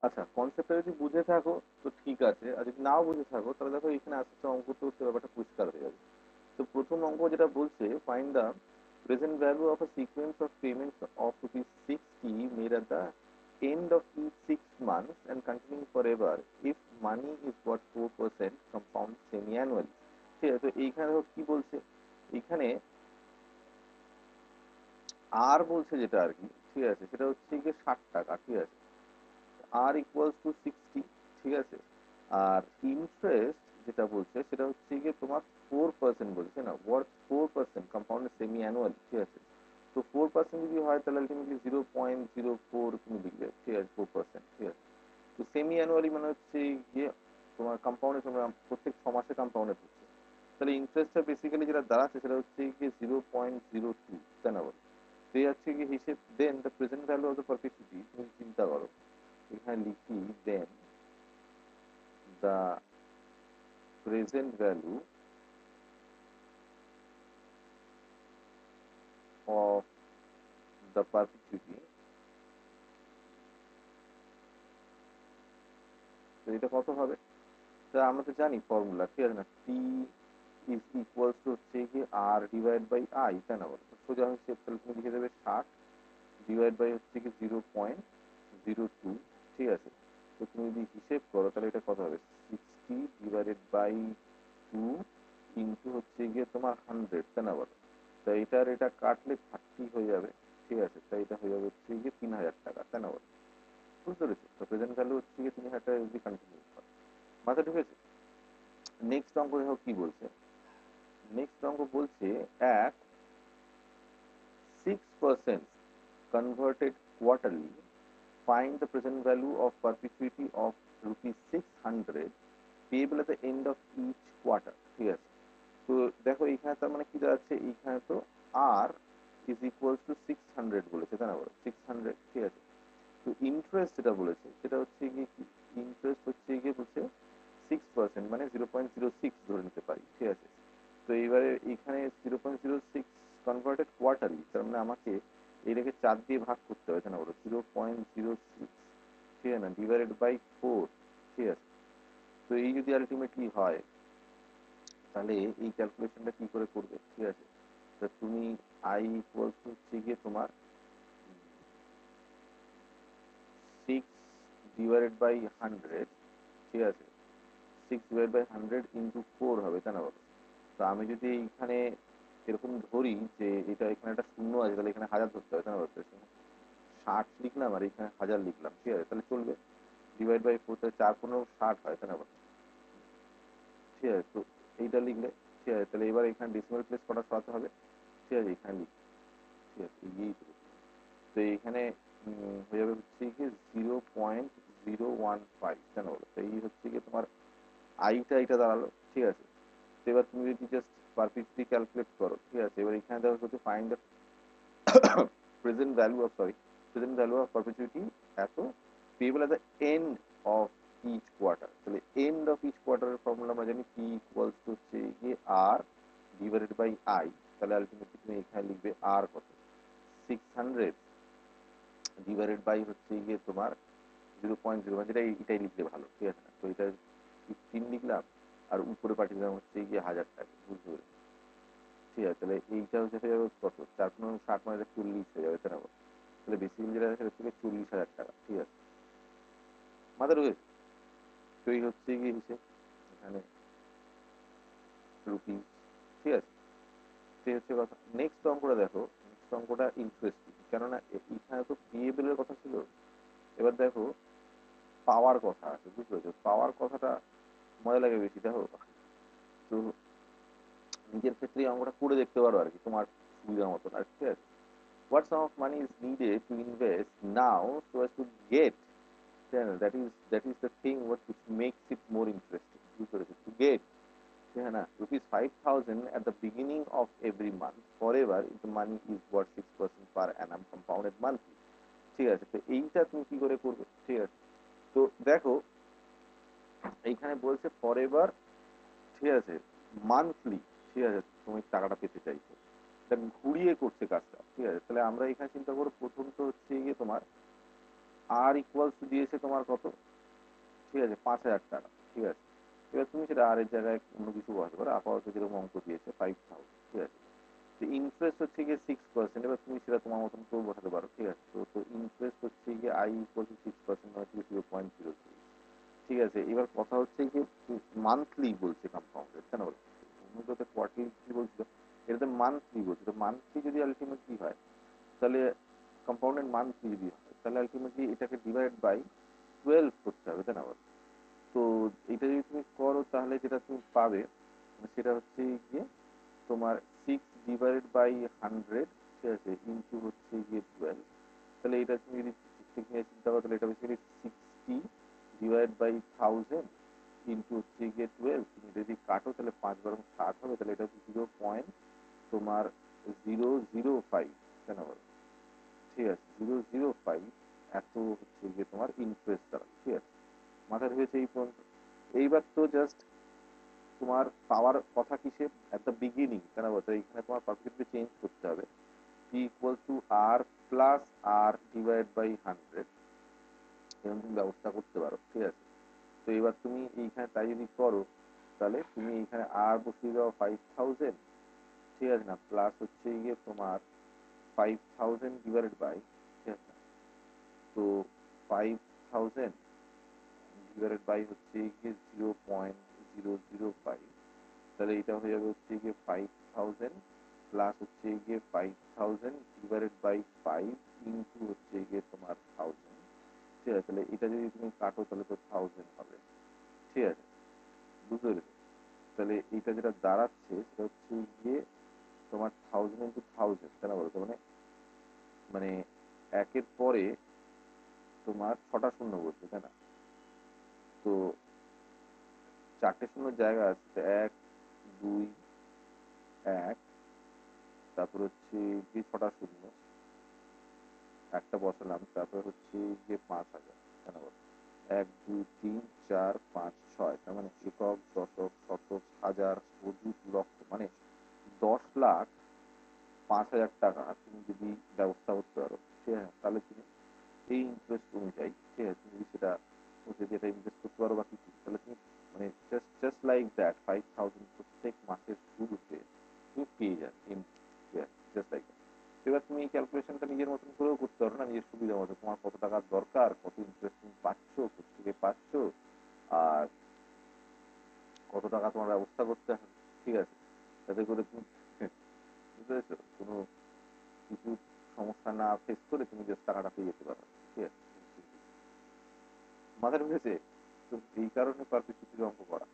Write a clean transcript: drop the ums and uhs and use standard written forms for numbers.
আচ্ছা, কনসেপ্টটা যদি বুঝে থাকো তো ঠিক আছে, আর যদি নাও বুঝে থাকো তাহলে দেখো এখানে আস্তে আস্তে অঙ্ক তো ব্যাপারটা পরিষ্কার হয়ে যাবে। তো প্রথম অঙ্ক যেটা বলছে, find the present value of a sequence of payments of ₹60 made at the end of each 6 months and continuing forever if money is worth 4% compound semi-annually। ঠিক আছে, তো এইখানে দেখো কি বলছে, এইখানে আর বলছে যেটা আর কি, ঠিক আছে, সেটা হচ্ছে গিয়ে 60 টাকা। ঠিক আছে, আর ইকুয়ালস টু 60। ঠিক আছে, আর ইন্টারেস্ট যেটা বলছে সেটা হচ্ছে গিয়ে তোমার 4% বলছে না, ওয়ার্থ 4% কম্পাউন্ড সেমি অ্যানুয়াল। ঠিক আছে, তো 4% যদি হয় তাহলে আলটিমেটলি 0.04 তুমি লিখবে। ঠিক আছে, 4%। ঠিক আছে, তো সেমি অ্যানুয়ালি মানে হচ্ছে গিয়ে তোমার কম্পাউন্ডে, তোমরা প্রত্যেক 6 মাসে কম্পাউন্ডে হচ্ছে, তাহলে ইন্টারেস্টটা বেসিক্যালি যেটা দাঁড়াচ্ছে সেটা হচ্ছে গিয়ে 0.02। তাই না বল? তো এই হচ্ছে গিয়ে হিসেব। Then the present value of the perpetuity, তুমি চিন্তা করো, এখানে লিখি then the present value of the perpetuity. তো এটা কত হবে? তা আমরা তো জানি ফর্মুলা, ঠিক আছে না, টি ইজ ইকুয়ালস টু হচ্ছে কি আর ডিভাইড বাই আই। তাই না বলো? সোজা হচ্ছে, তাহলে তুমি লিখে দেবে 60 ডিভাইড বাই হচ্ছে কি 0.02। ঠিক আছে, তো তুমি যদি হিসেব করো তাহলে এটা কত হবে, 60 ডিভাইডেড বাই 2 ইন্টু হচ্ছে গিয়ে তোমার 100। তাই না বলো? তো এটার এটা কাটলে 30 হয়ে যাবে। ঠিক আছে, তাই এটা হয়ে যাবে হচ্ছে গিয়ে 3000 টাকা। তাই না বলো? বুঝতে পেরেছো? তো প্রেজেন্ট ভ্যালু হচ্ছে গিয়ে 3000 টাকা যদি কন্টিনিউ করো। মাথা ঢুকেছে? নেক্সট অঙ্ক দেখো কি বলছে। নেক্সট অঙ্ক বলছে at 6% converted quarterly, find the present value of perpetuity of ₹600 payable at the end of each quarter। ঠিক আছে, তো দেখো এইখানে তার মানে কি দাঁড়াচ্ছে, এইখানে তো আর ইজ ইকুয়াল টু 600 বলেছে। তাই না বলো? 600। ঠিক আছে, তো ইন্টারেস্ট যেটা বলেছে সেটা হচ্ছে গিয়ে কি, ইন্টারেস্ট হচ্ছে গিয়ে বলছে 6%, মানে 0.06 ধরে নিতে পারি। ঠিক আছে, তো এইবারে এখানে 0.06 কনভার্টেড কোয়ার্টারলি, তার মানে আমাকে এটাকে 4 দিয়ে ভাগ করতে হবে। তাই না বলো? 0.06, ঠিক আছে না, ডিভাইডেড বাই 4। ঠিক আছে, তো এই যদি আলটিমেটলি হয় তাহলে এই ক্যালকুলেশনটা কি করে করবে? ঠিক আছে, তা তুমি আই ইকুয়ালস হচ্ছে গিয়ে তোমার 6 ডিভাইডেড বাই 100। ঠিক আছে, 6 ডিভাইড বাই 100 ইন্টু 4 হবে। তাই না বলো? তো আমি যদি এইখানে এরকম ধরি যে এটা এখানে একটা শূন্য আছে, তাহলে এখানে 1000 ধরতে হবে। তাই না বলো? 60 লিখলাম আর এখানে 1000 লিখলাম। ঠিক আছে, তাহলে চলবে। ডিভাইড বাই 4, তাহলে 4×15 = 60 হয়। তাই না বলো? ঠিক আছে, তো এইটা লিখলে, ঠিক আছে, তাহলে এবার এখানে ডেসিমাল প্লেস কটা সরাতে হবে। ঠিক আছে, এখানে লিখ। ঠিক আছে, এই তো এইখানে হয়ে যাবে হচ্ছে কি 0.015। কেন বলো? তো এই হচ্ছে কি তোমার আইটা এটা দাঁড়ালো। ঠিক আছে, তো এবার তুমি যদি জাস্ট পারফেক্টলি ক্যালকুলেট করো। ঠিক আছে, এবার এখানে দেখো হচ্ছে find the present value of, sorry, present value of perpetuity at payable at the end of each quarter. তাহলে এন্ড অফ ইচ কোয়ার্টারের ফর্মুলা আমরা জানি, পি ইকুয়ালস টু হচ্ছে গিয়ে আর ডিভাইডেড বাই আই। তাহলে আলটিমেটলি তুমি এখানে লিখবে আর কত, 600 ডিভাইডেড বাই হচ্ছে গিয়ে তোমার 0.01, যেটা এটাই লিখলে ভালো। ঠিক আছে না, তো এটা 15 লিখলাম আর উপরে পাঠিয়ে দিলাম হচ্ছে গিয়ে 1000 টাকা। বুঝতে পেরেছি? ঠিক আছে, তাহলে এইটা হচ্ছে হয়ে যাবে কত, 4×60 মানে 40 হয়ে যাবে। তাই না? তাহলে বেসিক্যালি যেটা আছে হচ্ছে 40,000 টাকা। ঠিক আছে, মাথার রয়েছে? তো এই হচ্ছে গিয়ে হিসেব এখানে রুপিস। ঠিক আছে, সেই হচ্ছে কথা। নেক্সট অঙ্কটা দেখো, নেক্সট অঙ্কটা ইন্টারেস্টিং, কেননা এখানে তো পেয়েবল এর কথা ছিল, এবার দেখো পাওয়ার কথা আছে। বুঝতে পেরেছো? পাওয়ার কথাটা মজা লাগে বেশি। দেখো, তো নিজের ক্ষেত্রে অঙ্কটা করে দেখতে পারো আর কি, তোমার সুবিধা মতন আর। ঠিক আছে, what sum of money is needed to invest now so as to get, that is the thing what which makes it more interesting. বুঝতে পেরেছো? to get, হ্যাঁ না, ₹5,000 at the beginning of every month forever if the money is worth 6% per annum compounded monthly। ঠিক আছে, তো এইটা তুমি কি করে করবে? ঠিক আছে, তো দেখো এইখানে বলছে ফরএভার। ঠিক আছে, মান্থলি। ঠিক আছে, তুমি টাকাটা পেতে চাইছো, এটা ঘুরিয়ে করছে কাজটা। ঠিক আছে, তাহলে আমরা এখানে চিন্তা করবো, প্রথম তো হচ্ছে গিয়ে তোমার আর ইকুয়ালস টু দিয়েছে তোমার কত, ঠিক আছে, 5,000 টাকা, ঠিক আছে। এবার তুমি সেটা আর এর জায়গায় অন্য কিছু বসাতে পারো, আপাতত যেরকম অঙ্ক দিয়েছে 5,000, ঠিক আছে। ইন্টারেস্ট হচ্ছে গিয়ে 6%, এবার তুমি সেটা তোমার মতন করে বসাতে পারো, ঠিক আছে। তো ইন্টারেস্ট হচ্ছে গিয়ে আই ইকুয়াল টু 6% মানে 0.03, ঠিক আছে। এবার কথা হচ্ছে কি, মান্থলি বলছে কম্পাউন্ডেড, কেন বলছে, অন্যটাতে কোয়ার্টারলি কি বলছিল, এটাতে মান্থলি বলছে। তো মান্থলি যদি আলটিমেটলি হয়, তাহলে কম্পাউন্ডেড মান্থলি যদি হয়, তাহলে আলটিমেটলি এটাকে ডিভাইড বাই 12 করতে হবে, তাই না বল। তো এটা যদি তুমি করো, তাহলে যেটা তুমি পাবে সেটা হচ্ছে গিয়ে তোমার 6/100, ঠিক আছে, ইন্টু হচ্ছে গিয়ে 12। তাহলে এটা তুমি যদি ঠিক নিয়ে চিন্তা করো, তাহলে এটা বেসিক্যালি 60/1000 ইন্টু হচ্ছে গিয়ে 12। তুমি যদি কাটো তাহলে 5 × 60 হবে, তাহলে এটা হচ্ছে 0.0005, কেন বলো, ঠিক আছে, 005। এত হচ্ছে গিয়ে তোমার ইন্টারেস্ট দ্বারা, ঠিক আছে, মাথায় ঢুকেছে এই পর্যন্ত। এইবার তো জাস্ট তোমার পাওয়ার কথা কিসে, এট দ্য বিগিনিং, কেন বলতো, এখানে তোমার পারফেক্টলি চেঞ্জ করতে হবে। P equal to r plus r divide by 100, এরকম তুমি ব্যবস্থা করতে পারো, ঠিক আছে। তো এবার তুমি এইখানে তাই যদি করো, তাহলে তুমি এইখানে আর বসিয়ে দাও 5,000, ঠিক আছে না, প্লাস হচ্ছে গিয়ে তোমার 5,000 ডিভাইডেড বাই, ঠিক আছে, তো 5,000 ডিভাইডেড বাই হচ্ছে গিয়ে 0.005, তাহলে এটা হয়ে যাবে হচ্ছে গিয়ে 5,000 প্লাস হচ্ছে গিয়ে 5,000 ডিভাইডেড বাই 5 ইন্টু হচ্ছে গিয়ে তোমার 1000, ঠিক আছে। তাহলে এটা যদি তুমি কাটো তাহলে তো 1000 হবে, ঠিক আছে, বুঝতে পেরেছো। তাহলে এটা যেটা দাঁড়াচ্ছে সেটা হচ্ছে গিয়ে তোমার 1000 × 1000, তাই না বলতো, মানে মানে একের পরে তোমার 6টা শূন্য বলছে, তাই না। তো 4টে শূন্যর জায়গা আছে, 1, 2, 1, তারপর হচ্ছে গিয়ে 6টা শূন্য, একটা বসালাম, তারপর হচ্ছে গিয়ে 5,000, কেন বল, 1, 2, 3, 4, 5, 6, তার মানে একক, দশক, শতক, হাজার, অযুত, লক্ষ, মানে 10,05,000 টাকা তুমি যদি ব্যবস্থা করতে পারো, ঠিক আছে, তাহলে তুমি এই ইন্টারেস্ট অনুযায়ী, ঠিক আছে, তুমি যদি সেটা যদি এটা ইনভেস্ট করতে পারো বা কিছু, তাহলে তুমি মানে জাস্ট লাইক দ্যাট 5,000 প্রত্যেক মাসের শুরুতে তুমি পেয়ে যাবে, জাস্ট লাইক দ্যাট। এবার তুমি এই ক্যালকুলেশনটা নিজের মতন করেও করতে পারো না, নিজের সুবিধা মতো, তোমার কত টাকার দরকার, কত ইন্টারেস্ট তুমি পাচ্ছ, কোথেকে পাচ্ছ, আর কত টাকা তোমার ব্যবস্থা করতে হবে, ঠিক আছে, যাতে করে তুমি বুঝতে পেরেছো, কোনো কিছু সমস্যা না ফেস করে তুমি জাস্ট টাকাটা পেয়ে যেতে পারো, ঠিক আছে। মাথায় ঢুকেছে, তো এই কারণে পারপিচুটির অঙ্ক করা।